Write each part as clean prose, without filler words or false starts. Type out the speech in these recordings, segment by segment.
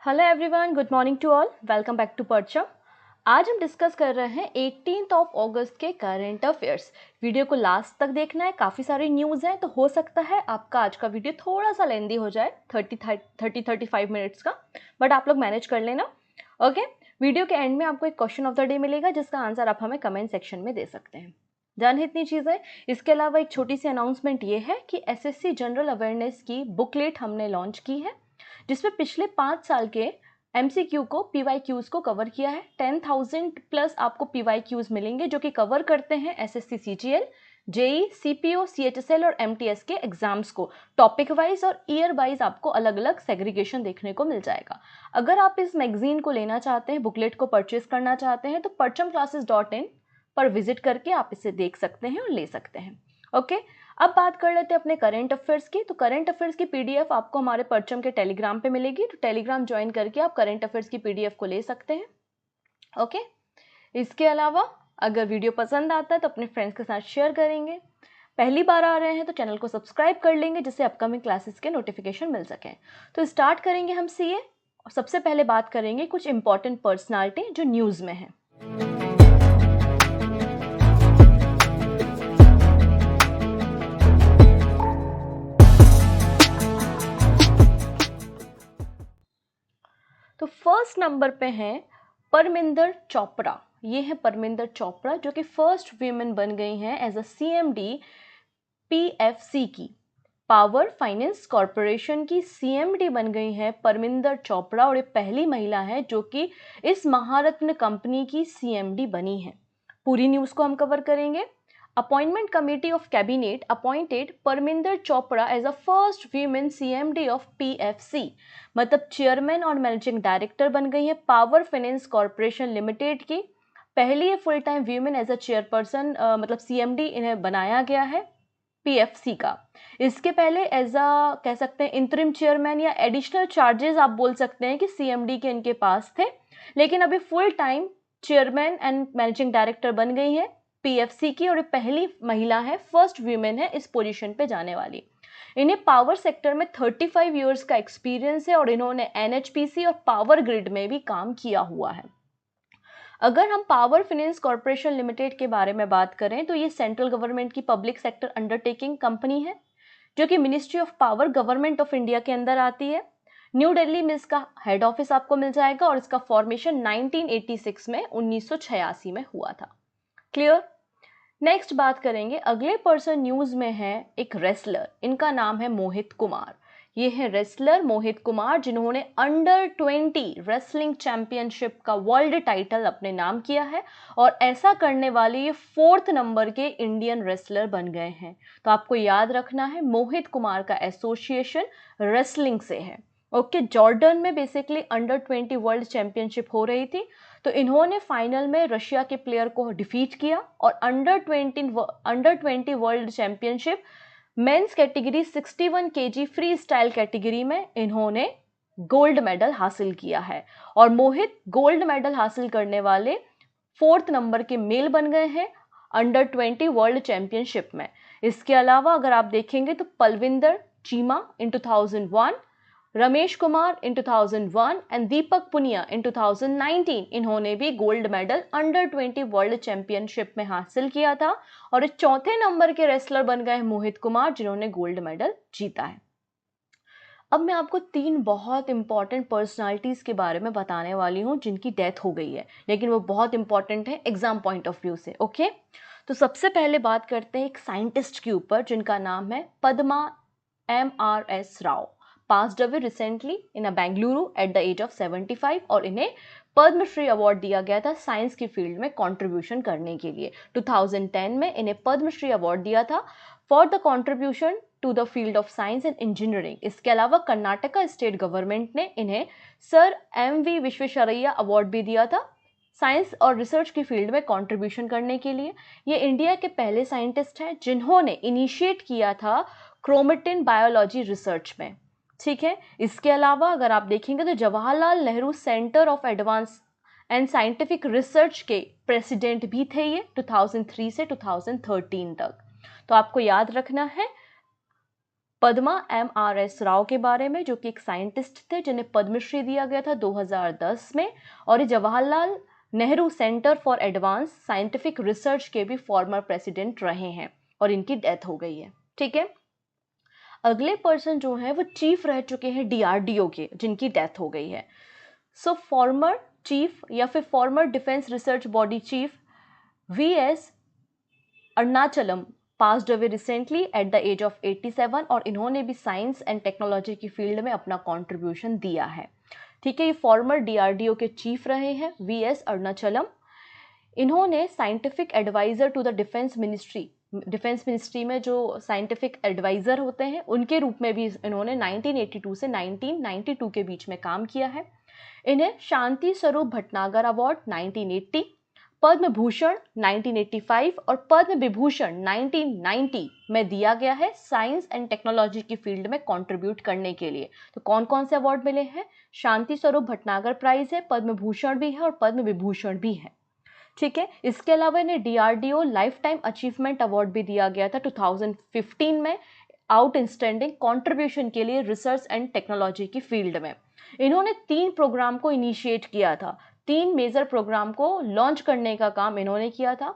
Hello everyone, good morning to all. Welcome back to Parcham. आज हम discuss कर रहे हैं 18 अगस्त के करंट अफेयर्स। वीडियो को लास्ट तक देखना है, काफ़ी सारी न्यूज़ हैं, तो हो सकता है आपका आज का वीडियो थोड़ा सा लेंदी हो जाए, 35 मिनट्स का, बट आप लोग मैनेज कर लेना। ओके, वीडियो के एंड में आपको एक क्वेश्चन ऑफ द डे मिलेगा जिसका आंसर आप हमें कमेंट सेक्शन में दे सकते हैं। डन इतनी चीज़ें। इसके अलावा एक छोटी सी अनाउंसमेंट ये है कि एसएससी जनरल अवेयरनेस की बुकलेट हमने लॉन्च की है, जिसमें पिछले 5 साल के MCQ को PYQs को कवर किया है। 10,000 प्लस आपको PYQs मिलेंगे जो कि कवर करते हैं SSC CGL, JEE, CPO, CHSL और MTS के एग्जाम्स को। टॉपिक वाइज और ईयर वाइज आपको अलग अलग सेग्रीगेशन देखने को मिल जाएगा। अगर आप इस मैगजीन को लेना चाहते हैं, बुकलेट को परचेज करना चाहते हैं, तो parchamclasses.in पर विजिट करके आप इसे देख सकते हैं और ले सकते हैं। ओके, अब बात कर लेते हैं अपने करंट अफेयर्स की। तो करंट अफेयर्स की PDF आपको हमारे परचम के टेलीग्राम पे मिलेगी, तो टेलीग्राम ज्वाइन करके आप करंट अफेयर्स की PDF को ले सकते हैं। ओके, इसके अलावा अगर वीडियो पसंद आता है तो अपने फ्रेंड्स के साथ शेयर करेंगे। पहली बार आ रहे हैं तो चैनल को सब्सक्राइब कर लेंगे जिससे अपकमिंग क्लासेस के नोटिफिकेशन मिल सकें। तो स्टार्ट करेंगे हम CA और सबसे पहले बात करेंगे कुछ इंपॉर्टेंट पर्सनालिटी जो न्यूज़ में है। तो फर्स्ट नंबर पे हैं परमिंदर चोपड़ा। ये है परमिंदर चोपड़ा जो कि फर्स्ट वीमेन बन गई हैं एज अ CMD PFC की। पावर फाइनेंस कॉरपोरेशन की CMD बन गई हैं परमिंदर चोपड़ा, और ये पहली महिला है जो कि इस महारत्न कंपनी की CMD बनी है। पूरी न्यूज़ को हम कवर करेंगे। Appointment Committee of Cabinet appointed Parminder Chopra as a first women CMD of PFC। मतलब चेयरमैन और मैनेजिंग डायरेक्टर बन गई है पावर फाइनेंस कॉरपोरेशन लिमिटेड की। पहली full time women as a chairperson, मतलब CMD इन्हें बनाया गया है PFC का। इसके पहले एज अ कह सकते हैं इंटरिम चेयरमैन या एडिशनल चार्जेस आप बोल सकते हैं कि CMD के इनके पास थे, लेकिन अभी full time chairman and managing director बन गई है PFC की, और पहली महिला है, फर्स्ट वीमेन है इस पोजीशन पे जाने वाली। इन्हें पावर सेक्टर में 35 इयर्स का एक्सपीरियंस है और इन्होंने NHPC और पावर ग्रिड में भी काम किया हुआ है। अगर हम पावर फाइनेंस कॉरपोरेशन लिमिटेड के बारे में बात करें तो ये सेंट्रल गवर्नमेंट की पब्लिक सेक्टर अंडरटेकिंग कंपनी है जो कि ministry of power government of India के अंदर आती है। न्यू दिल्ली में इसका हेड ऑफिस आपको मिल जाएगा और इसका फॉर्मेशन 1986 में 1986 में हुआ था। क्लियर। नेक्स्ट बात करेंगे, अगले पर्सन न्यूज में है एक रेसलर, इनका नाम है मोहित कुमार। ये है रेसलर मोहित कुमार जिन्होंने अंडर 20 रेसलिंग चैंपियनशिप का वर्ल्ड टाइटल अपने नाम किया है, और ऐसा करने वाले ये 4th नंबर के इंडियन रेसलर बन गए हैं। तो आपको याद रखना है मोहित कुमार का एसोसिएशन रेसलिंग से है। ओके, जॉर्डन में बेसिकली अंडर 20 वर्ल्ड चैंपियनशिप हो रही थी, तो इन्होंने फाइनल में रशिया के प्लेयर को डिफीट किया और under 20 world championship men's category 61 kg free style category में इन्होंने गोल्ड मेडल हासिल किया है, और मोहित गोल्ड मेडल हासिल करने वाले 4th नंबर के मेल बन गए हैं अंडर 20 वर्ल्ड चैंपियनशिप में। इसके अलावा अगर आप देखेंगे तो पलविंदर चीमा इन 2001, रमेश कुमार इन 2001 एंड दीपक पुनिया इन 2019, इन्होंने भी gold medal under 20 world championship में हासिल किया था, और इस 4थे नंबर के रेसलर बन गए मोहित कुमार जिन्होंने गोल्ड मेडल जीता है। अब मैं आपको 3 बहुत इंपॉर्टेंट पर्सनालिटीज के बारे में बताने वाली हूँ जिनकी डेथ हो गई है, लेकिन वो बहुत इंपॉर्टेंट है एग्जाम पॉइंट ऑफ व्यू से। ओके, तो सबसे पहले बात करते हैं एक साइंटिस्ट के ऊपर जिनका नाम है Padma MRS Rao. Passed away recently in Bengaluru at the age of 75, और इन्हें पद्मश्री अवार्ड दिया गया था साइंस की फील्ड में कंट्रीब्यूशन करने के लिए। 2010 में इन्हें पद्मश्री अवार्ड दिया था for the contribution to the field of science and engineering. इसके अलावा कर्नाटका स्टेट गवर्नमेंट ने इन्हें सर MV विश्वेश्वरैया अवार्ड भी दिया था साइंस और रिसर्च की फील्ड में कंट्रीब्यूशन करने के लिए। ये इंडिया के पहले साइंटिस्ट हैं जिन्होंने इनिशिएट किया था क्रोमेटिन बायोलॉजी रिसर्च में। ठीक है, इसके अलावा अगर आप देखेंगे तो Jawaharlal Nehru centre of advance and scientific research के प्रेसिडेंट भी थे ये 2003 से 2013 तक। तो आपको याद रखना है पद्मा MRS राव के बारे में, जो कि एक साइंटिस्ट थे जिन्हें पद्मश्री दिया गया था 2010 में, और ये Jawaharlal Nehru centre for advance scientific research के भी फॉर्मर प्रेसिडेंट रहे हैं और इनकी डेथ हो गई है। ठीक है, अगले पर्सन जो है वो चीफ रह चुके हैं DRDO के, जिनकी डेथ हो गई है। सो फॉर्मर चीफ या फिर former defence research body chief VS Arunachalam passed away recently at the age of 87, और इन्होंने भी साइंस एंड टेक्नोलॉजी की फील्ड में अपना कंट्रीब्यूशन दिया है। ठीक है, ये फॉर्मर DRDO के चीफ रहे हैं VS अरुणाचलम। इन्होंने scientific adviser to the defence ministry में जो साइंटिफिक एडवाइजर होते हैं उनके रूप में भी इन्होंने 1982 से 1992 के बीच में काम किया है। इन्हें शांति स्वरूप भटनागर अवार्ड 1980, पद्म भूषण 1985 और पद्म विभूषण 1990 में दिया गया है साइंस एंड टेक्नोलॉजी की फील्ड में कंट्रीब्यूट करने के लिए। तो कौन कौन से अवार्ड मिले हैं? शांति स्वरूप भटनागर प्राइज है, पद्म भूषण भी है और पद्म विभूषण भी है। ठीक है, इसके अलावा इन्हें DRDO life time achievement award भी दिया गया था 2015 में आउटस्टैंडिंग कंट्रीब्यूशन के लिए रिसर्च एंड टेक्नोलॉजी की फील्ड में। इन्होंने 3 प्रोग्राम को इनिशिएट किया था, 3 मेजर प्रोग्राम को लॉन्च करने का काम इन्होंने किया था।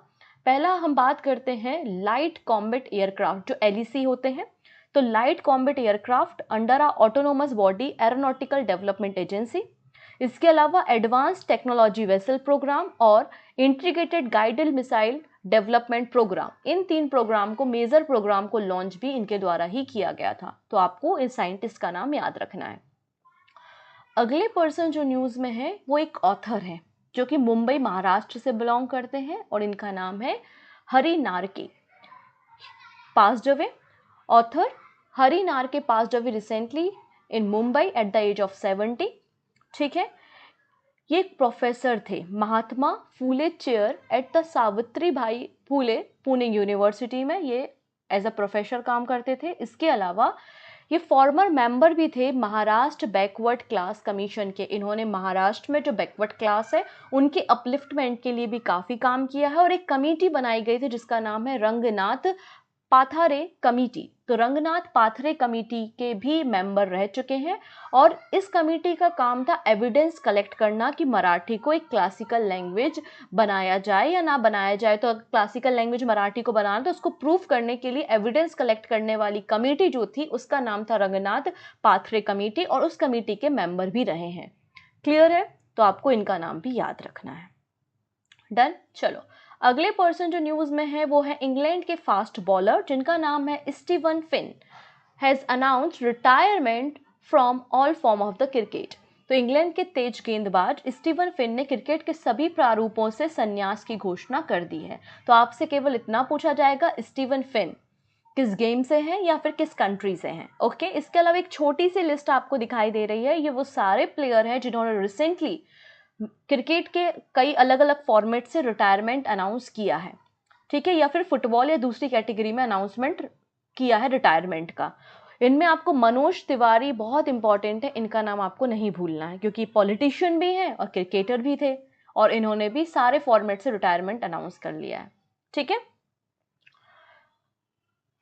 पहला हम बात करते हैं लाइट कॉम्बैट एयरक्राफ्ट, जो LEC होते हैं। तो light combat aircraft under autonomous body aeronautical development agency. इसके अलावा एडवांस टेक्नोलॉजी वेसल प्रोग्राम और integrated guided missile development program, इन 3 प्रोग्राम को, मेजर प्रोग्राम को लॉन्च भी इनके द्वारा ही किया गया था। तो आपको इस साइंटिस्ट का नाम याद रखना है। अगले पर्सन जो न्यूज में है वो एक ऑथर है जो कि मुंबई महाराष्ट्र से बिलोंग करते हैं और इनका नाम है Hari Narke, passed away. Author Hari Narke passed away recently in Mumbai at the age of 70। ठीक है, ये एक प्रोफेसर थे, Mahatma Phule chair at the Savitribai Phule Pune university में ये एज अ प्रोफेसर काम करते थे। इसके अलावा ये फॉर्मर मेंबर भी थे महाराष्ट्र बैकवर्ड क्लास कमीशन के। इन्होंने महाराष्ट्र में जो बैकवर्ड क्लास है उनके अपलिफ्टमेंट के लिए भी काफ़ी काम किया है और एक कमेटी बनाई गई थी जिसका नाम है रंगनाथ पाथारे कमेटी। तो रंगनाथ पाथरे कमेटी के भी मेंबर रह चुके हैं और इस कमेटी का काम था एविडेंस कलेक्ट करना कि मराठी को एक क्लासिकल लैंग्वेज बनाया जाए या ना बनाया जाए। तो क्लासिकल लैंग्वेज मराठी को बनाना तो उसको प्रूफ करने के लिए एविडेंस कलेक्ट करने वाली कमेटी जो थी उसका नाम था रंगनाथ पाथरे कमेटी और उस कमेटी के मेंबर भी रहे हैं। क्लियर है? तो आपको इनका नाम भी याद रखना है। डन। चलो अगले पर्सन जो न्यूज में है वो है इंग्लैंड के फास्ट बॉलर जिनका नाम है Steven fin, has announced retirement from all form of the cricket. तो इंग्लैंड के तेज गेंदबाज स्टीवन फिन ने क्रिकेट के सभी प्रारूपों से संन्यास की घोषणा कर दी है। तो आपसे केवल इतना पूछा जाएगा, स्टीवन फिन किस गेम से हैं या फिर किस कंट्री से हैं। ओके, इसके अलावा एक छोटी सी लिस्ट आपको दिखाई दे रही है, ये वो सारे प्लेयर हैं जिन्होंने रिसेंटली क्रिकेट के कई अलग अलग फॉर्मेट से रिटायरमेंट अनाउंस किया है। ठीक है, या फिर फुटबॉल या दूसरी कैटेगरी में अनाउंसमेंट किया है रिटायरमेंट का। इनमें आपको मनोज तिवारी बहुत इंपॉर्टेंट है, इनका नाम आपको नहीं भूलना है क्योंकि पॉलिटिशियन भी हैं और क्रिकेटर भी थे और इन्होंने भी सारे फॉर्मेट से रिटायरमेंट अनाउंस कर लिया है। ठीक है,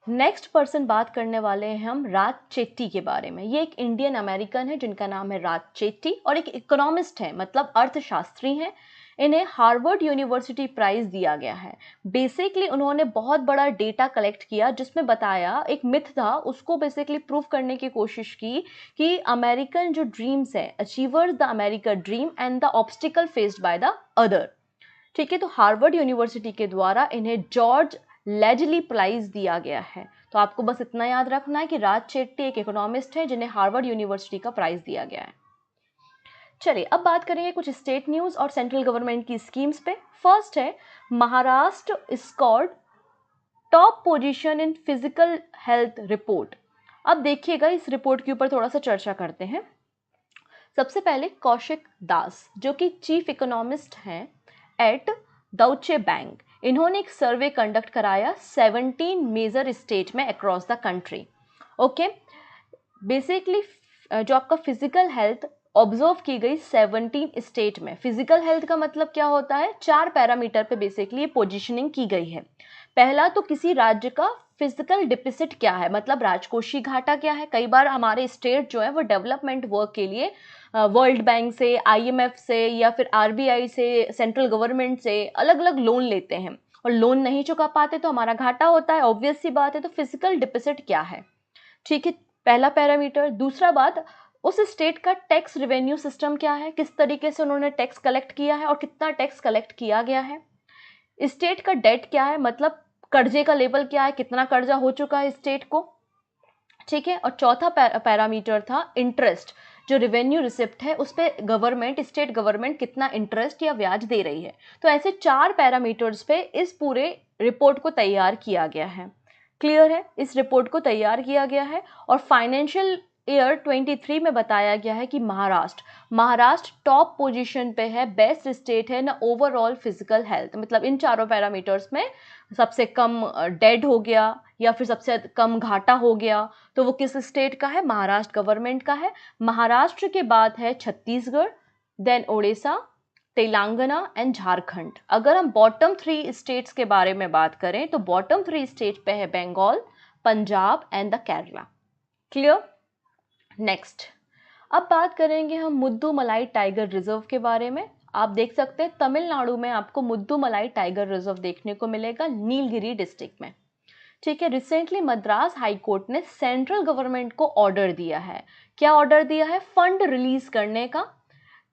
नेक्स्ट पर्सन बात करने वाले हैं हम राज चेट्टी के बारे में। ये एक इंडियन अमेरिकन है जिनका नाम है राज चेट्टी और एक इकोनॉमिस्ट है, मतलब अर्थशास्त्री हैं। इन्हें हार्वर्ड यूनिवर्सिटी प्राइज दिया गया है। बेसिकली उन्होंने बहुत बड़ा डेटा कलेक्ट किया जिसमें बताया, एक मिथ था उसको बेसिकली प्रूव करने की कोशिश की कि अमेरिकन जो ड्रीम्स है, achievers the American dream and the obstacle faced by the other. ठीक है, तो हार्वर्ड यूनिवर्सिटी के द्वारा इन्हें जॉर्ज लेजली प्राइज दिया गया है। तो आपको बस इतना याद रखना है कि राज चेट्टी एक इकोनॉमिस्ट है जिन्हें हार्वर्ड यूनिवर्सिटी का प्राइज दिया गया है। चलिए अब बात करेंगे कुछ स्टेट न्यूज और सेंट्रल गवर्नमेंट की स्कीम्स पे। फर्स्ट है Maharashtra scored top position in physical health report. अब देखिएगा इस रिपोर्ट के ऊपर थोड़ा सा चर्चा करते हैं। सबसे पहले कौशिक दास जो कि चीफ इकोनॉमिस्ट हैं एट डॉइचे बैंक, इन्होंने एक सर्वे कंडक्ट कराया 17 मेजर स्टेट में across the country. Okay, basically जो आपका फिजिकल हेल्थ ऑब्जर्व की गई 17 स्टेट में। फिजिकल हेल्थ का मतलब क्या होता है? 4 पैरामीटर पे बेसिकली ये पोजीशनिंग की गई है। पहला तो किसी राज्य का फिजिकल डिफिसिट क्या है, मतलब राजकोषीय घाटा क्या है। कई बार हमारे स्टेट जो है वो डेवलपमेंट वर्क के लिए वर्ल्ड बैंक से, IMF से या फिर RBI से, सेंट्रल गवर्नमेंट से अलग अलग लोन लेते हैं और लोन नहीं चुका पाते तो हमारा घाटा होता है, ऑब्वियस सी बात है। तो फिजिकल डिफिसिट क्या है, ठीक है, पहला पैरामीटर। दूसरा बात, उस स्टेट का टैक्स रेवेन्यू सिस्टम क्या है, किस तरीके से उन्होंने टैक्स कलेक्ट किया है और कितना टैक्स कलेक्ट किया गया है। स्टेट का डेट क्या है, मतलब कर्जे का लेवल क्या है, कितना कर्जा हो चुका है स्टेट को, ठीक है। और चौथा पैरामीटर था इंटरेस्ट, जो रेवेन्यू रिसिप्ट है उस पर गवर्नमेंट, स्टेट गवर्नमेंट कितना इंटरेस्ट या ब्याज दे रही है। तो ऐसे 4 पैरामीटर्स पे इस पूरे रिपोर्ट को तैयार किया गया है। क्लियर है, इस रिपोर्ट को तैयार किया गया है। और फाइनेंशियल ईयर 23 में बताया गया है कि महाराष्ट्र टॉप पोजीशन पे है, बेस्ट स्टेट है ना ओवरऑल फिजिकल हेल्थ, मतलब इन चारों पैरामीटर्स में सबसे कम डेड हो गया या फिर सबसे कम घाटा हो गया, तो वो किस स्टेट का है, महाराष्ट्र गवर्नमेंट का है। महाराष्ट्र के बाद है छत्तीसगढ़, देन उड़ीसा, तेलंगाना एंड झारखंड। अगर हम बॉटम 3 स्टेट्स के बारे में बात करें तो बॉटम 3 स्टेट पे है Bengal, Punjab and the Kerala. Clear. Next, अब बात करेंगे हम मुद्दुमलाई टाइगर रिजर्व के बारे में। आप देख सकते हैं तमिलनाडु में आपको मुद्दुमलाई टाइगर रिजर्व देखने को मिलेगा, नीलगिरी डिस्ट्रिक्ट में, ठीक है। रिसेंटली मद्रास हाई कोर्ट ने सेंट्रल गवर्नमेंट को ऑर्डर दिया है, क्या ऑर्डर दिया है, फंड रिलीज करने का।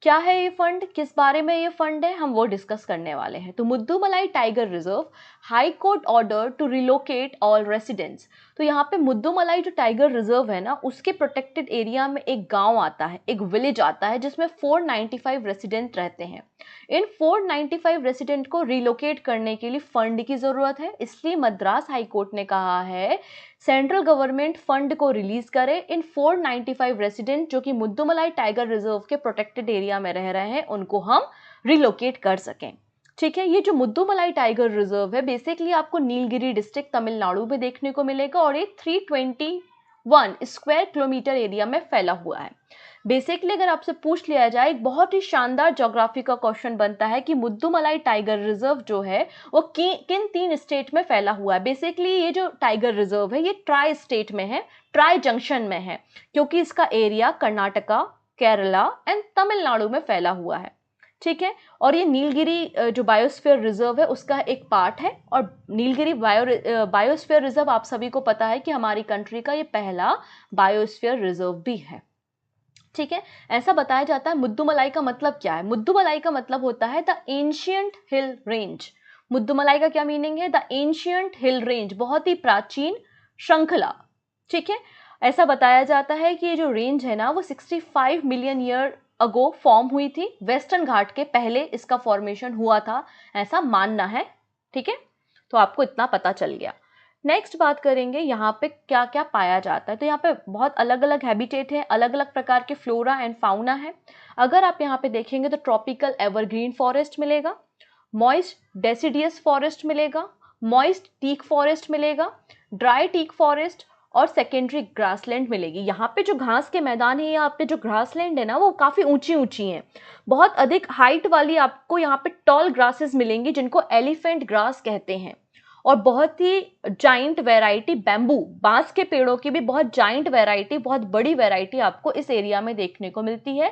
क्या है ये फंड, किस बारे में ये फंड है, हम वो डिस्कस करने वाले हैं। तो Mudumalai tiger reserve, high court order to relocate all residents. तो यहाँ पे मुद्दुमलाई जो टाइगर रिजर्व है ना, उसके प्रोटेक्टेड एरिया में एक गांव आता है, एक विलेज आता है जिसमें 495 रेसिडेंट रहते हैं। इन 495 रेसिडेंट को रिलोकेट करने के लिए फंड की जरूरत है, इसलिए मद्रास हाई कोर्ट ने कहा है सेंट्रल गवर्नमेंट फंड को रिलीज करे, इन 495 रेसिडेंट जो कि मुद्दुमलाई टाइगर रिजर्व के प्रोटेक्टेड एरिया में रह रहे हैं उनको हम रिलोकेट कर सकें, ठीक है। ये जो मुद्दुमलाई टाइगर रिजर्व है बेसिकली आपको नीलगिरी डिस्ट्रिक्ट तमिलनाडु में देखने को मिलेगा और ये 321 स्क्वायर किलोमीटर एरिया में फैला हुआ है। बेसिकली अगर आपसे पूछ लिया जाए, एक बहुत ही शानदार ज्योग्राफी का क्वेश्चन बनता है कि मुद्दुमलाई टाइगर रिजर्व जो है वो किन 3 स्टेट में फैला हुआ है। बेसिकली ये जो टाइगर रिजर्व है ये ट्राई स्टेट में है, ट्राई जंक्शन में है, क्योंकि इसका एरिया कर्नाटका, केरला एंड तमिलनाडु में फैला हुआ है, ठीक है। और ये नीलगिरी जो बायोस्फीयर रिजर्व है उसका एक पार्ट है। और नीलगिरी बायोस्फीयर रिजर्व आप सभी को पता है कि हमारी कंट्री का ये पहला बायोस्फीयर रिजर्व भी है, ठीक है। ऐसा बताया जाता है। मुद्दुमलाई का मतलब क्या है, मुद्दुमलाई का मतलब होता है the ancient hill range. Mudumalai का क्या मीनिंग है, द एंशियंट हिल रेंज, बहुत ही प्राचीन श्रृंखला, ठीक है। ऐसा बताया जाता है कि ये जो रेंज है ना वो 65 मिलियन ईयर अगो फॉर्म हुई थी, वेस्टर्न घाट के पहले इसका फॉर्मेशन हुआ था, ऐसा मानना है, ठीक है। तो आपको इतना पता चल गया। नेक्स्ट बात करेंगे यहाँ पे क्या क्या पाया जाता है। तो यहाँ पे बहुत अलग अलग हैबिटेट है, अलग अलग प्रकार के फ्लोरा एंड फाउना है। अगर आप यहाँ पे देखेंगे तो ट्रॉपिकल एवरग्रीन फॉरेस्ट मिलेगा, मॉइस्ट डेसिडियस फॉरेस्ट मिलेगा, मॉइस्ट टीक फॉरेस्ट मिलेगा, ड्राई टीक फॉरेस्ट और सेकेंडरी ग्रासलैंड मिलेगी। यहाँ पे जो घास के मैदान है, यहाँ पे जो ग्रासलैंड है ना वो काफ़ी ऊंची ऊंची हैं, बहुत अधिक हाइट वाली आपको यहाँ पे टॉल ग्रासेस मिलेंगी जिनको एलिफेंट ग्रास कहते हैं। और बहुत ही जाइंट वैरायटी बैम्बू, बांस के पेड़ों की भी बहुत जाइंट वैरायटी, बहुत बड़ी वैरायटी आपको इस एरिया में देखने को मिलती है।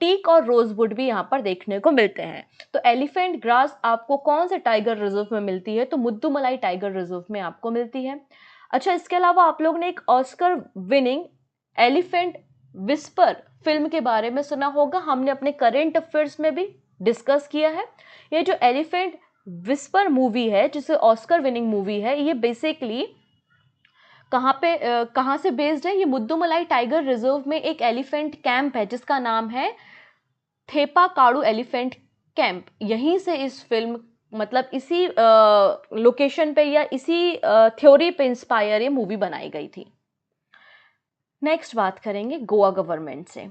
टीक और रोजवुड भी यहाँ पर देखने को मिलते हैं। तो एलिफेंट ग्रास आपको कौन से टाइगर रिजर्व में मिलती है, तो मुद्दुमलाई टाइगर रिजर्व में आपको मिलती है। अच्छा, इसके अलावा आप लोग ने एक Oscar winning elephant whisper film के बारे में सुना होगा, हमने अपने करंट अफेयर्स में भी डिस्कस किया है। ये जो एलिफेंट विस्पर मूवी है, जिसे ऑस्कर विनिंग मूवी है, ये बेसिकली कहाँ से बेस्ड है, ये मुद्दुमलाई टाइगर रिजर्व में एक एलिफेंट कैंप है जिसका नाम है थेपाकाडू एलिफेंट कैंप। यहीं से इस फिल्म, मतलब इसी लोकेशन पे या इसी थ्योरी पे इंस्पायर ये मूवी बनाई गई थी। नेक्स्ट बात करेंगे गोवा गवर्नमेंट से।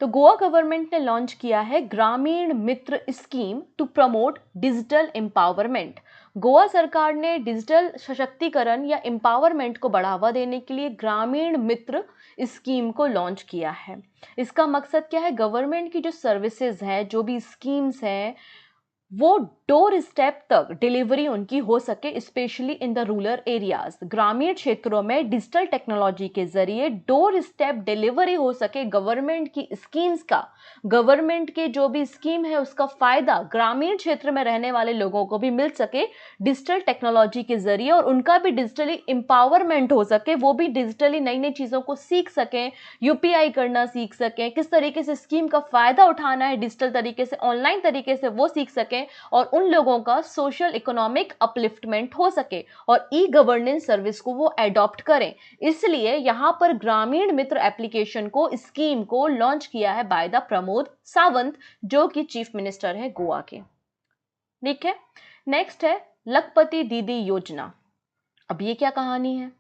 तो गोवा गवर्नमेंट ने लॉन्च किया है Gramin Mitra scheme to promote digital empowerment. Goa सरकार ने डिजिटल सशक्तिकरण या एम्पावरमेंट को बढ़ावा देने के लिए ग्रामीण मित्र स्कीम को लॉन्च किया है। इसका मकसद क्या है, गवर्नमेंट की जो सर्विसेज है, जो भी स्कीम्स हैं, वो डोर स्टेप तक डिलीवरी उनकी हो सके, specially in the rural areas. ग्रामीण क्षेत्रों में डिजिटल टेक्नोलॉजी के जरिए डोर स्टेप डिलीवरी हो सके, गवर्नमेंट की स्कीम्स का, गवर्नमेंट के जो भी स्कीम है उसका फायदा ग्रामीण क्षेत्र में रहने वाले लोगों को भी मिल सके डिजिटल टेक्नोलॉजी के जरिए, और उनका भी डिजिटली एम्पावरमेंट हो सके, वो भी डिजिटली नई नई चीज़ों को सीख सकें, यूपीआई करना सीख सकें, किस तरीके से स्कीम का फायदा उठाना है डिजिटल तरीके से, ऑनलाइन तरीके से वो सीख सकें, और उन लोगों का सोशल इकोनॉमिक अपलिफ्टमेंट हो सके और ई गवर्नेंस सर्विस को वो एडॉप्ट करें। इसलिए यहाँ पर ग्रामीण मित्र एप्लीकेशन को, स्कीम को लॉन्च किया है बाय द प्रमोद सावंत, जो कि चीफ मिनिस्टर है गोवा के। ठीक है, नेक्स्ट है लखपति दीदी योजना। अब ये क्या कहानी है?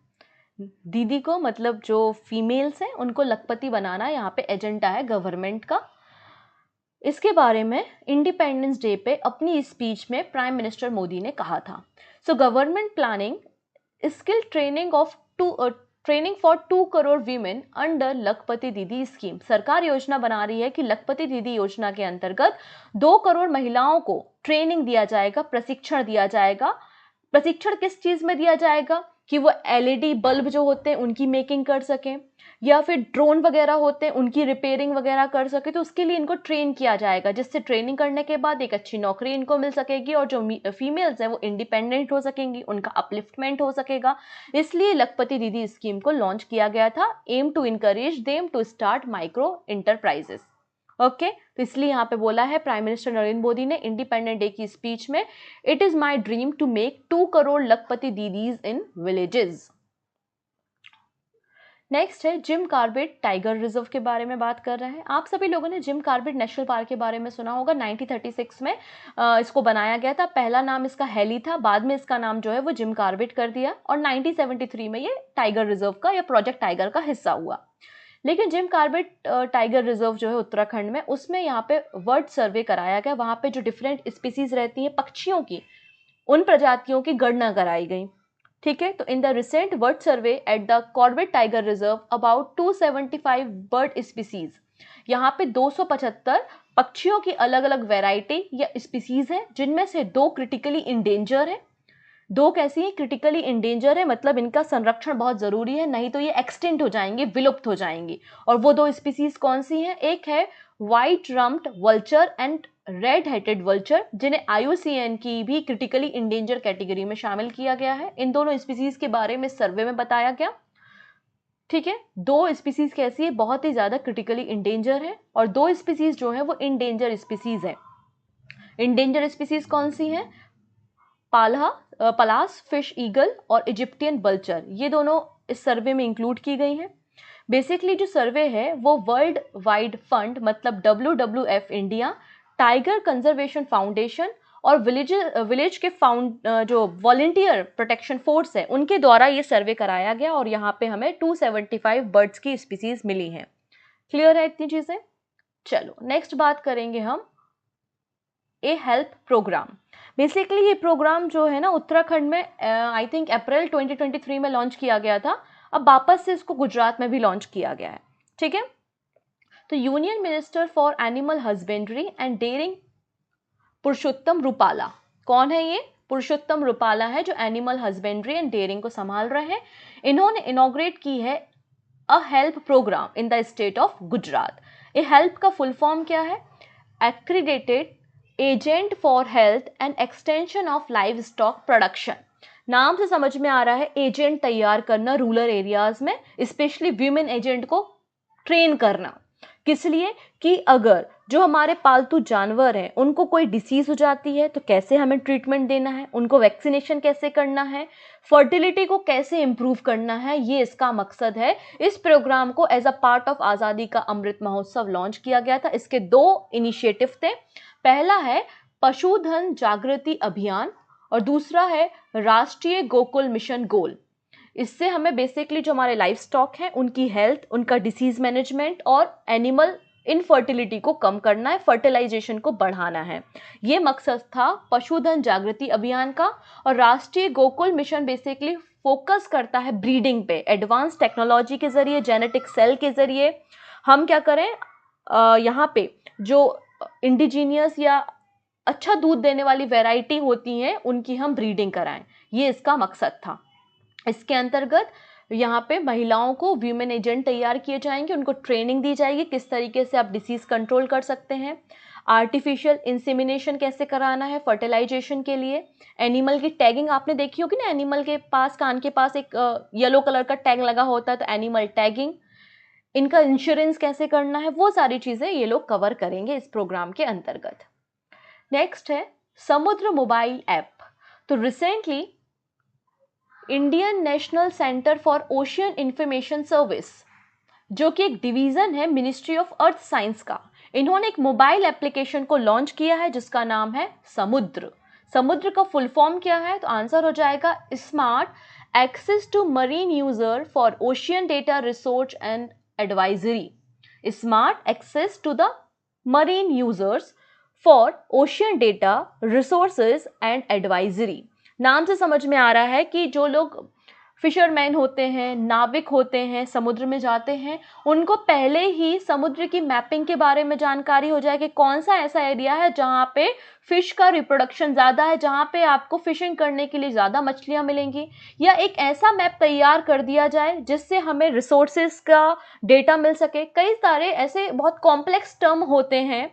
दीदी को मतलब जो फीमेल्स हैं उनको लखपति बनाना यहाँ पे एजेंडा है गवर्नमेंट का। इसके बारे में इंडिपेंडेंस डे पे अपनी स्पीच में प्राइम मिनिस्टर मोदी ने कहा था। So government planning skill training for 2 crore women under लखपति दीदी स्कीम। सरकार योजना बना रही है कि लखपति दीदी योजना के अंतर्गत 2 करोड़ महिलाओं को ट्रेनिंग दिया जाएगा, प्रशिक्षण दिया जाएगा। प्रशिक्षण किस चीज में दिया जाएगा? कि वो एलईडी बल्ब जो होते हैं उनकी मेकिंग कर सकें, या फिर ड्रोन वगैरह होते हैं उनकी रिपेयरिंग वगैरह कर सके, तो उसके लिए इनको ट्रेन किया जाएगा, जिससे ट्रेनिंग करने के बाद एक अच्छी नौकरी इनको मिल सकेगी और जो फीमेल्स हैं वो इंडिपेंडेंट हो सकेंगी, उनका अपलिफ्टमेंट हो सकेगा। इसलिए लखपति दीदी स्कीम को लॉन्च किया गया था, aim to encourage them to start micro enterprises. Okay, तो इसलिए यहाँ पे बोला है प्राइम मिनिस्टर नरेंद्र मोदी ने इंडिपेंडेंट डे की स्पीच में, it is my dream to make 2 crore lakhpati दीदीज इन विलेजेस। नेक्स्ट है जिम कॉर्बेट टाइगर रिजर्व के बारे में बात कर रहे हैं। आप सभी लोगों ने जिम कॉर्बेट नेशनल पार्क के बारे में सुना होगा। 1936 में इसको बनाया गया था। पहला नाम इसका हेली था, बाद में इसका नाम जो है वो जिम कॉर्बेट कर दिया, और 1973 में ये टाइगर रिजर्व का या प्रोजेक्ट टाइगर का हिस्सा हुआ। लेकिन जिम कॉर्बेट टाइगर रिजर्व जो है उत्तराखंड में, उसमें यहाँ पे वर्ड सर्वे कराया गया। वहाँ पे जो डिफरेंट स्पीसीज रहती हैं पक्षियों की, उन प्रजातियों की गणना कराई गई। ठीक है, तो in the recent word survey at the Corbett tiger reserve about 275 bird species, यहाँ पे 275 पक्षियों की अलग अलग वैरायटी या स्पीसीज हैं, जिनमें से 2 क्रिटिकली इंडेंजर है। 2 कैसी है? क्रिटिकली इंडेंजर है, मतलब इनका संरक्षण बहुत जरूरी है, नहीं तो ये एक्सटिंक्ट हो जाएंगे, विलुप्त हो जाएंगी। और वो 2 स्पीसीज कौन सी हैं? एक है white rumped vulture and red headed vulture, जिन्हें IUCN की भी क्रिटिकली इंडेंजर कैटेगरी में शामिल किया गया है। इन दोनों स्पीसीज के बारे में सर्वे में बताया गया। ठीक है, 2 स्पीसीज कैसी है? बहुत ही ज्यादा क्रिटिकली इंडेंजर है, और 2 स्पीसीज जो है वो इंडेंजर स्पीसीज है। इंडेंजर स्पीसीज कौन सी है? पलास फिश ईगल और इजिप्टियन बल्चर, ये दोनों इस सर्वे में इंक्लूड की गई हैं। बेसिकली जो सर्वे है वो वर्ल्ड वाइड फंड, मतलब WWF India, tiger conservation foundation और विलेज के जो वॉलंटियर प्रोटेक्शन फोर्स है उनके द्वारा ये सर्वे कराया गया, और यहाँ पे हमें 275 बर्ड्स की स्पीसीज मिली हैं। क्लियर है इतनी चीजें? चलो नेक्स्ट बात करेंगे हम ए हेल्प प्रोग्राम। बेसिकली ये प्रोग्राम जो है ना उत्तराखंड में आई थिंक अप्रैल 2023 में लॉन्च किया गया था। अब वापस से इसको गुजरात में भी लॉन्च किया गया है। ठीक है, तो union minister for animal husbandry and dairying Purushottam Rupala, कौन है ये? पुरुषोत्तम रूपाला है जो एनिमल हस्बेंड्री एंड डेयरिंग को संभाल रहे हैं। इन्होंने इनॉग्रेट की है a help program in the state of Gujarat. A HELP का फुल फॉर्म क्या है? Accredited agent for health and extension of livestock production. नाम से समझ में आ रहा है एजेंट तैयार करना रूरल एरियाज में, स्पेशली वीमेन एजेंट को ट्रेन करना। किस लिए? कि अगर जो हमारे पालतू जानवर हैं उनको कोई डिसीज हो जाती है तो कैसे हमें ट्रीटमेंट देना है, उनको वैक्सीनेशन कैसे करना है, फर्टिलिटी को कैसे इंप्रूव करना है, ये इसका मकसद है। इस प्रोग्राम को एज अ पार्ट ऑफ आज़ादी का अमृत महोत्सव लॉन्च किया गया था। इसके 2 इनिशिएटिव थे। पहला है पशुधन जागृति अभियान और दूसरा है राष्ट्रीय गोकुल मिशन गोल। इससे हमें बेसिकली जो हमारे लाइफ स्टॉक हैं उनकी हेल्थ, उनका डिसीज मैनेजमेंट और एनिमल इनफर्टिलिटी को कम करना है, फर्टिलाइजेशन को बढ़ाना है। ये मकसद था पशुधन जागृति अभियान का। और राष्ट्रीय गोकुल मिशन बेसिकली फोकस करता है ब्रीडिंग पे। एडवांस टेक्नोलॉजी के जरिए, जेनेटिक सेल के जरिए हम क्या करें, यहाँ पे जो इंडिजीनियस या अच्छा दूध देने वाली वैरायटी होती हैं उनकी हम ब्रीडिंग कराएं, ये इसका मकसद था। इसके अंतर्गत यहाँ पे महिलाओं को वीमेन एजेंट तैयार किए जाएंगे, उनको ट्रेनिंग दी जाएगी किस तरीके से आप डिसीज कंट्रोल कर सकते हैं, आर्टिफिशियल इंसेमिनेशन कैसे कराना है फर्टिलाइजेशन के लिए, एनिमल की टैगिंग आपने देखी होगी ना, एनिमल के पास कान के पास एक येलो कलर का टैग लगा होता है तो एनिमल टैगिंग, इनका इंश्योरेंस कैसे करना है, वो सारी चीज़ें ये लोग कवर करेंगे इस प्रोग्राम के अंतर्गत। नेक्स्ट है समुद्र मोबाइल ऐप। तो recently Indian national centre for ocean information service, जो कि एक डिवीजन है मिनिस्ट्री ऑफ अर्थ साइंस का, इन्होंने एक मोबाइल एप्लीकेशन को लॉन्च किया है जिसका नाम है समुद्र। समुद्र का फुल फॉर्म क्या है, तो आंसर हो जाएगा smart access to marine user for ocean data resources and advisory. Smart access to the marine users for ocean data resources and advisory. नाम से समझ में आ रहा है कि जो लोग फिशरमैन होते हैं, नाविक होते हैं, समुद्र में जाते हैं, उनको पहले ही समुद्र की मैपिंग के बारे में जानकारी हो जाए कि कौन सा ऐसा एरिया है जहाँ पे फिश का रिप्रोडक्शन ज़्यादा है, जहाँ पे आपको फिशिंग करने के लिए ज़्यादा मछलियाँ मिलेंगी, या एक ऐसा मैप तैयार कर दिया जाए जिससे हमें रिसोर्सेज का डेटा मिल सके। कई सारे ऐसे बहुत कॉम्प्लेक्स टर्म होते हैं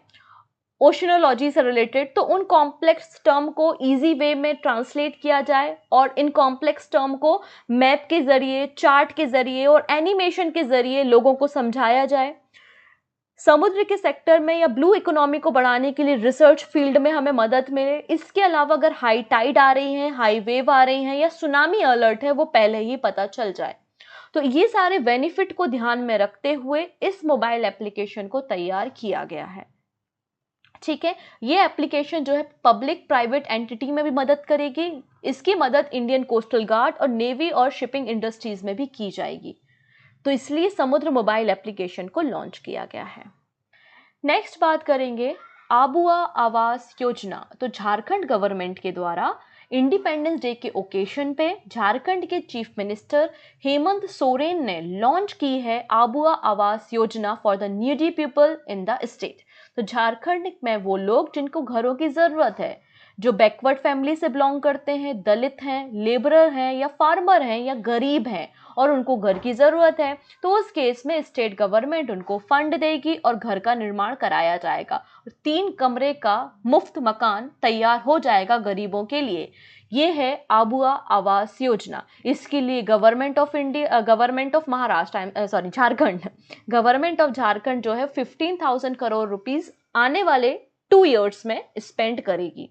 ओशनोलॉजी से रिलेटेड, तो उन कॉम्प्लेक्स टर्म को इजी वे में ट्रांसलेट किया जाए और इन कॉम्प्लेक्स टर्म को मैप के जरिए, चार्ट के जरिए और एनिमेशन के जरिए लोगों को समझाया जाए। समुद्र के सेक्टर में या ब्लू इकोनॉमी को बढ़ाने के लिए रिसर्च फील्ड में हमें मदद मिले। इसके अलावा अगर हाई टाइड आ रही है, हाई वेव आ रही है या सुनामी अलर्ट है, वो पहले ही पता चल जाए। तो ये सारे बेनिफिट को ध्यान में रखते हुए इस मोबाइल एप्लीकेशन को तैयार किया गया है। ठीक है, ये एप्लीकेशन जो है पब्लिक प्राइवेट एंटिटी में भी मदद करेगी। इसकी मदद इंडियन कोस्टल गार्ड और नेवी और शिपिंग इंडस्ट्रीज में भी की जाएगी। तो इसलिए समुद्र मोबाइल एप्लीकेशन को लॉन्च किया गया है। नेक्स्ट बात करेंगे आबुआ आवास योजना। तो झारखंड गवर्नमेंट के द्वारा इंडिपेंडेंस डे के ओकेशन पे झारखंड के चीफ मिनिस्टर हेमंत सोरेन ने लॉन्च की है आबुआ Awas Yojana for the needy people in the state. तो झारखंड में वो लोग जिनको घरों की ज़रूरत है, जो बैकवर्ड फैमिली से बिलोंग करते हैं, दलित हैं, लेबरर हैं या फार्मर हैं या गरीब हैं और उनको घर की ज़रूरत है, तो उस केस में स्टेट गवर्नमेंट उनको फंड देगी और घर का निर्माण कराया जाएगा और 3 कमरे का मुफ्त मकान तैयार हो जाएगा गरीबों के लिए। ये है आबुआ आवास योजना। इसके लिए government of Maharashtra Jharkhand, government of Jharkhand जो है 15,000 करोड़ रुपीस आने वाले 2 इयर्स में स्पेंड करेगी।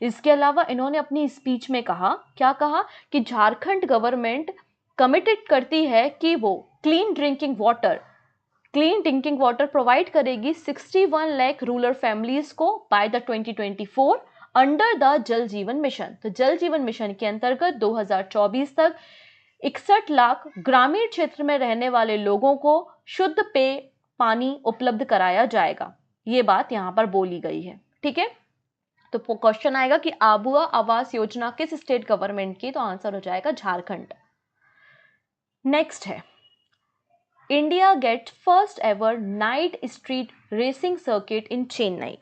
इसके अलावा इन्होंने अपनी स्पीच में कहा, क्या कहा कि झारखंड गवर्नमेंट कमिटेड करती है कि वो क्लीन ड्रिंकिंग वाटर प्रोवाइड करेगी 61 लाख रूरल फैमिलीज को बाय द 2024 अंडर द जल जीवन मिशन। तो जल जीवन मिशन के अंतर्गत 2024 तक 61 लाख ग्रामीण क्षेत्र में रहने वाले लोगों को शुद्ध पेय पानी उपलब्ध कराया जाएगा। ये बात यहाँ पर बोली गई है। ठीक है, तो क्वेश्चन आएगा कि आबुआ आवास योजना किस स्टेट गवर्नमेंट की, तो आंसर हो जाएगा झारखंड। नेक्स्ट है India get first ever night street racing circuit in Chennai.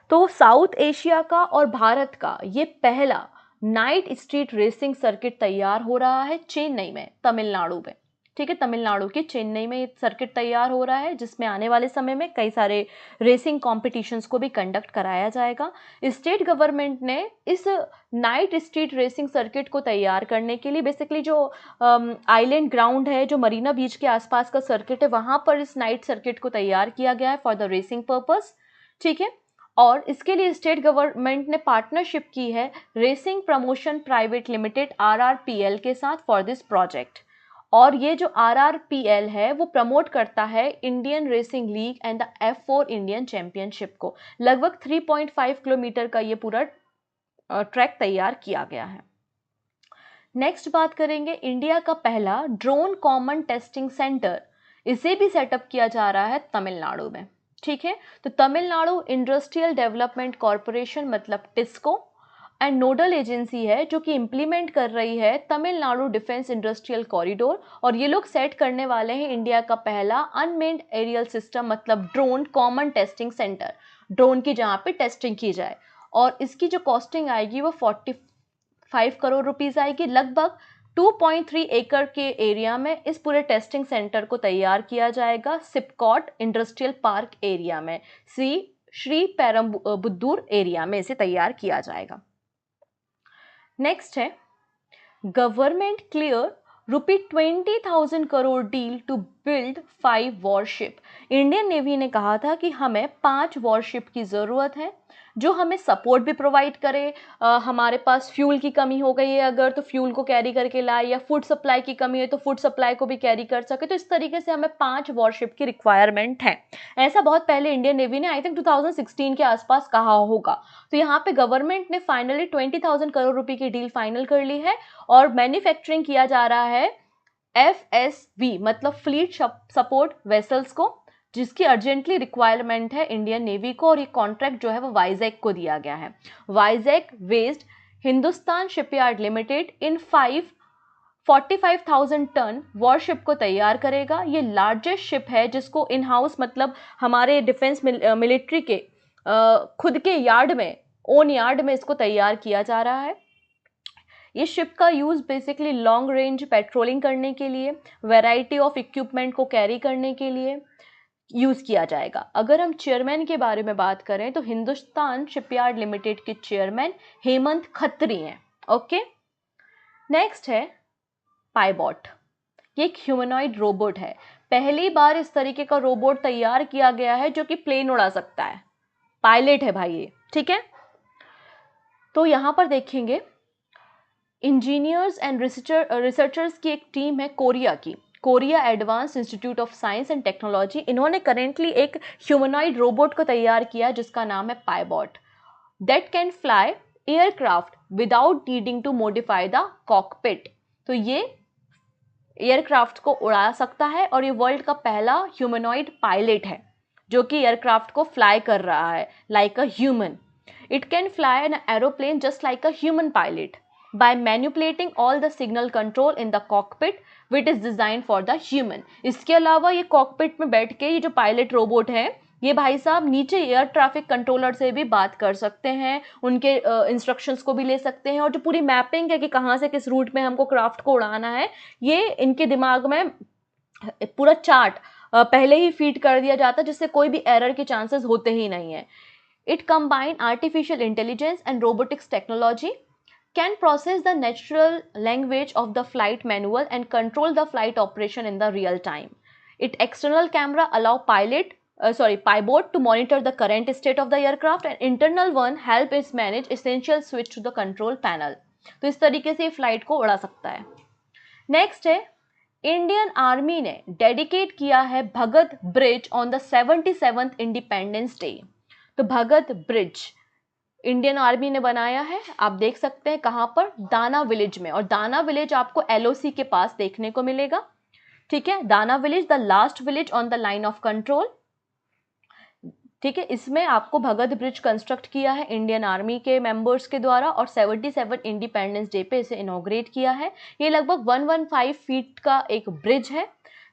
तो साउथ एशिया का और भारत का ये पहला नाइट स्ट्रीट रेसिंग सर्किट तैयार हो रहा है चेन्नई में, तमिलनाडु में। ठीक है, तमिलनाडु के चेन्नई में ये सर्किट तैयार हो रहा है जिसमें आने वाले समय में कई सारे रेसिंग कॉम्पिटिशन्स को भी कंडक्ट कराया जाएगा। स्टेट गवर्नमेंट ने इस नाइट स्ट्रीट रेसिंग सर्किट को तैयार करने के लिए बेसिकली जो आइलैंड ग्राउंड है, जो मरीना बीच के आसपास का सर्किट है, वहाँ पर इस नाइट सर्किट को तैयार किया गया है फॉर द रेसिंग पर्पस। ठीक है, और इसके लिए स्टेट गवर्नमेंट ने पार्टनरशिप की है racing promotion private limited RRPL के साथ फॉर दिस प्रोजेक्ट। और ये जो RRPL है वो प्रमोट करता है Indian racing league and the F4 Indian championship को। लगभग 3.5 किलोमीटर का ये पूरा ट्रैक तैयार किया गया है। नेक्स्ट बात करेंगे इंडिया का पहला ड्रोन कॉमन टेस्टिंग सेंटर, इसे भी सेटअप किया जा रहा है तमिलनाडु में। ठीक है, तो तमिलनाडु इंडस्ट्रियल डेवलपमेंट कॉरपोरेशन मतलब टिस्को एंड नोडल एजेंसी है जो कि इम्प्लीमेंट कर रही है तमिलनाडु डिफेंस इंडस्ट्रियल कॉरिडोर, और ये लोग सेट करने वाले हैं इंडिया का पहला अनमेन्ड एरियल सिस्टम मतलब drone common testing centre, drone की जहाँ पे टेस्टिंग की जाए। और इसकी जो कॉस्टिंग आएगी वो 45 करोड़ रुपीज़ आएगी। लगभग 2.3 एकड़ के एरिया में इस पूरे टेस्टिंग सेंटर को तैयार किया जाएगा, सिपकॉट इंडस्ट्रियल पार्क एरिया में, श्री पेरम्बुदूर एरिया में इसे तैयार किया जाएगा। नेक्स्ट है government clear ₹20,000 crore deal to build 5 warship. Indian navy ने कहा था कि हमें 5 वॉरशिप की ज़रूरत है जो हमें सपोर्ट भी प्रोवाइड करे। हमारे पास फ्यूल की कमी हो गई है अगर, तो फ्यूल को कैरी करके लाए, या फूड सप्लाई की कमी है तो फूड सप्लाई को भी कैरी कर सके। तो इस तरीके से हमें 5 वॉरशिप की रिक्वायरमेंट है। ऐसा बहुत पहले इंडियन नेवी ने आई थिंक 2016 के आसपास कहा होगा। तो यहाँ पे गवर्नमेंट ने फाइनली 20,000 करोड़ रुपए की डील फाइनल कर ली है और मैन्युफैक्चरिंग किया जा रहा है FSV मतलब फ्लीट सपोर्ट वेसल्स को, जिसकी अर्जेंटली रिक्वायरमेंट है इंडियन नेवी को। और ये कॉन्ट्रैक्ट जो है वो वाइजैक को दिया गया है। Vizag based Hindustan shipyard limited in 45,000 ton warship को तैयार करेगा। ये लार्जेस्ट शिप है जिसको इन हाउस मतलब हमारे डिफेंस मिलिट्री के खुद के यार्ड में, ओन यार्ड में इसको तैयार किया जा रहा है। इस शिप का use basically long range patrolling करने के लिए, वैरायटी ऑफ इक्विपमेंट को कैरी करने के लिए यूज़ किया जाएगा। अगर हम चेयरमैन के बारे में बात करें तो हिंदुस्तान शिपयार्ड लिमिटेड के चेयरमैन हेमंत खत्री हैं। ओके, नेक्स्ट है पाइबॉट। ये एक ह्यूमनॉइड रोबोट है। पहली बार इस तरीके का रोबोट तैयार किया गया है जो कि प्लेन उड़ा सकता है। पायलट है भाई ये, ठीक है। तो यहाँ पर देखेंगे इंजीनियर्स एंड रिसर्चर्स की एक टीम है कोरिया की, Korea advance institute of science and technology. इन्होंने करेंटली एक ह्यूमनॉइड रोबोट को तैयार किया जिसका नाम है Pibot, that can fly aircraft without needing to modify the cockpit. तो ये एयरक्राफ्ट को उड़ा सकता है और ये वर्ल्ड का पहला ह्यूमनॉइड पायलट है जो कि एयरक्राफ्ट को फ्लाई कर रहा है like a human. It can fly an aeroplane just like a human pilot by manipulating all the signal control in the cockpit which is designed for the human। इसके अलावा ये कॉकपिट में बैठ के ये जो पायलट रोबोट है ये भाई साहब नीचे एयर ट्रैफिक कंट्रोलर से भी बात कर सकते हैं, उनके इंस्ट्रक्शंस को भी ले सकते हैं, और जो पूरी मैपिंग है कि कहाँ से किस रूट में हमको क्राफ्ट को उड़ाना है ये इनके दिमाग में पूरा चार्ट पहले ही फीड कर दिया जाता है जिससे कोई भी एरर के चांसेस होते ही नहीं है। It combine artificial intelligence and robotics technology, can process the natural language of the flight manual and control the flight operation in the real time. It external camera allow Pybot to monitor the current state of the aircraft, and internal one help is manage essential switch to the control panel। तो इस तरीके से flight को उड़ा सकता है। Next है Indian army ने डेडिकेट किया है Bhagat bridge on the 77th independence day. तो भगत ब्रिज इंडियन आर्मी ने बनाया है, आप देख सकते हैं कहाँ पर, दाना विलेज में। और दाना विलेज आपको LOC के पास देखने को मिलेगा, ठीक है। दाना village the last village on the line of control, ठीक है। इसमें आपको भगत ब्रिज कंस्ट्रक्ट किया है इंडियन आर्मी के मेंबर्स के द्वारा और 77 इंडिपेंडेंस डे पे इसे इनॉग्रेट किया है। ये लगभग 115 फीट का एक ब्रिज है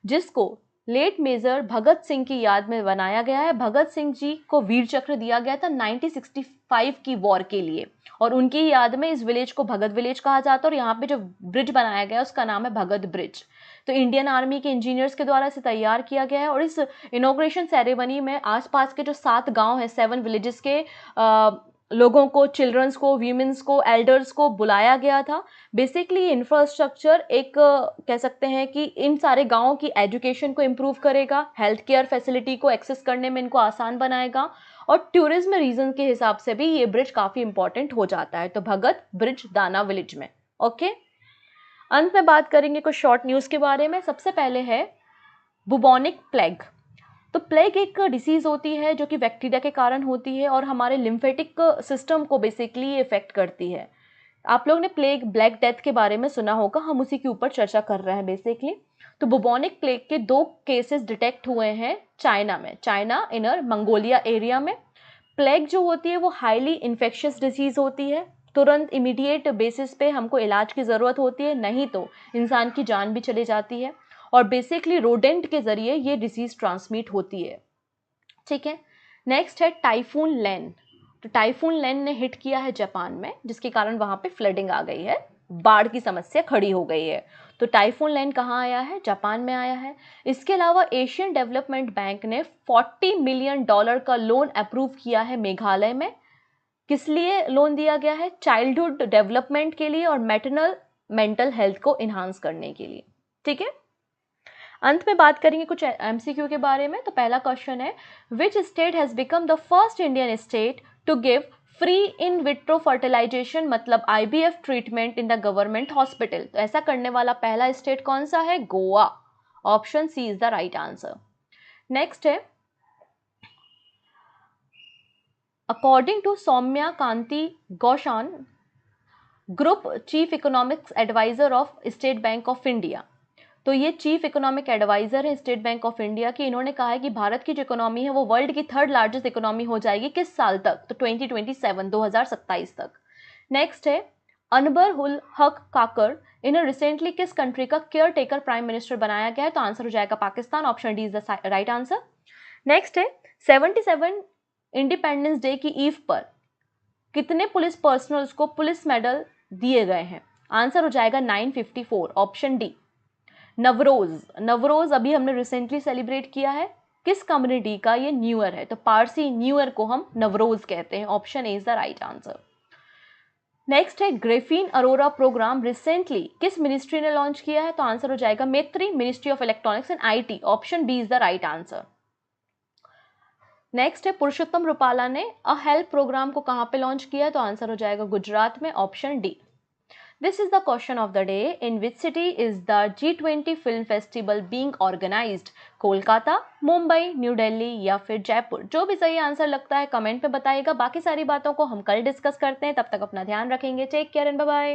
जिसको लेट मेजर भगत सिंह की याद में बनाया गया है। भगत सिंह जी को वीर चक्र दिया गया था 1965 की वॉर के लिए और उनकी याद में इस विलेज को भगत विलेज कहा जाता है। और यहाँ पे जो ब्रिज बनाया गया है उसका नाम है भगत ब्रिज। तो इंडियन आर्मी के इंजीनियर्स के द्वारा इसे तैयार किया गया है। और इस इनॉग्रेशन सेरेमनी में आसपास के जो 7 गांव हैं, 7 विलेजेस के लोगों को, चिल्ड्रंस को, वीमेंस को, एल्डर्स को बुलाया गया था। बेसिकली ये इंफ्रास्ट्रक्चर एक कह सकते हैं कि इन सारे गांवों की एजुकेशन को इम्प्रूव करेगा, हेल्थ केयर फैसिलिटी को एक्सेस करने में इनको आसान बनाएगा और टूरिज्म रीजन के हिसाब से भी ये ब्रिज काफ़ी इंपॉर्टेंट हो जाता है। तो भगत ब्रिज दाना विलेज में। ओके, अंत में बात करेंगे कुछ शॉर्ट न्यूज़ के बारे में। सबसे पहले है बुबोनिक प्लेग। तो प्लेग एक डिसीज़ होती है जो कि बैक्टीरिया के कारण होती है और हमारे लिम्फेटिक सिस्टम को बेसिकली इफेक्ट करती है। आप लोग ने प्लेग, ब्लैक डेथ के बारे में सुना होगा, हम उसी के ऊपर चर्चा कर रहे हैं बेसिकली। तो बुबोनिक प्लेग के 2 केसेस डिटेक्ट हुए हैं चाइना में, चाइना इनर मंगोलिया एरिया में। प्लेग जो होती है वो हाईली इन्फेक्शियस डिसीज़ होती है, तुरंत इमीडिएट बेसिस पे हमको इलाज की ज़रूरत होती है, नहीं तो इंसान की जान भी चली जाती है। और बेसिकली रोडेंट के ज़रिए ये डिसीज़ ट्रांसमिट होती है, ठीक है। नेक्स्ट है टाइफून लेन। तो टाइफून लेन ने हिट किया है जापान में, जिसके कारण वहां पे फ्लडिंग आ गई है, बाढ़ की समस्या खड़ी हो गई है। तो टाइफून लेन कहाँ आया है? जापान में आया है। इसके अलावा एशियन डेवलपमेंट बैंक ने $40 मिलियन का लोन अप्रूव किया है मेघालय में। किस लिए लोन दिया गया है? चाइल्डहुड डेवलपमेंट के लिए और मैटरनल मेंटल हेल्थ को इन्हांस करने के लिए। ठीक है, अंत में बात करेंगे कुछ एमसीक्यू के बारे में। तो पहला क्वेश्चन है, which state has become the first Indian state to give free in vitro fertilization मतलब IVF treatment in the government hospital? तो ऐसा करने वाला पहला स्टेट कौन सा है? Goa. Option C is the right answer. Next है, अकॉर्डिंग टू सौम्या कांति गौशान, group chief economics adviser of State Bank of India. तो ये चीफ इकोनॉमिक एडवाइजर है स्टेट बैंक ऑफ इंडिया की। इन्होंने कहा है कि भारत की जो इकोनॉमी है वो वर्ल्ड की 3rd लार्जेस्ट इकोनॉमी हो जाएगी किस साल तक? तो 2027 तक। नेक्स्ट है, अनबर उल हक काकर इन्हें रिसेंटली किस कंट्री का केयर टेकर प्राइम मिनिस्टर बनाया गया है? तो आंसर हो जाएगा Pakistan. Option D is the right answer. Next है, 77 इंडिपेंडेंस डे की ईव पर कितने पुलिस पर्सनल्स को पुलिस मेडल दिए गए हैं? आंसर हो जाएगा 954। Option D. नवरोज अभी हमने रिसेंटली सेलिब्रेट किया है, किस कम्युनिटी का ये न्यू ईयर है? तो पारसी न्यू ईयर को हम नवरोज कहते हैं। Option A is the right answer. Next है, ग्रेफीन अरोरा प्रोग्राम रिसेंटली किस मिनिस्ट्री ने लॉन्च किया है? तो आंसर हो जाएगा MeitY, ministry of electronics and IT. Option B is the right answer. Next है, पुरुषोत्तम रुपाला ने अ हेल्प प्रोग्राम को कहां पे लॉन्च किया है? तो आंसर हो जाएगा गुजरात में। Option D. This is the question of the day. In which city is the G20 Film Festival being organized? Kolkata, Mumbai, new Delhi या फिर जयपुर? जो भी सही आंसर लगता है कमेंट पे बताइएगा। बाकी सारी बातों को हम कल डिस्कस करते हैं। तब तक अपना ध्यान रखेंगे। Take care and bye bye.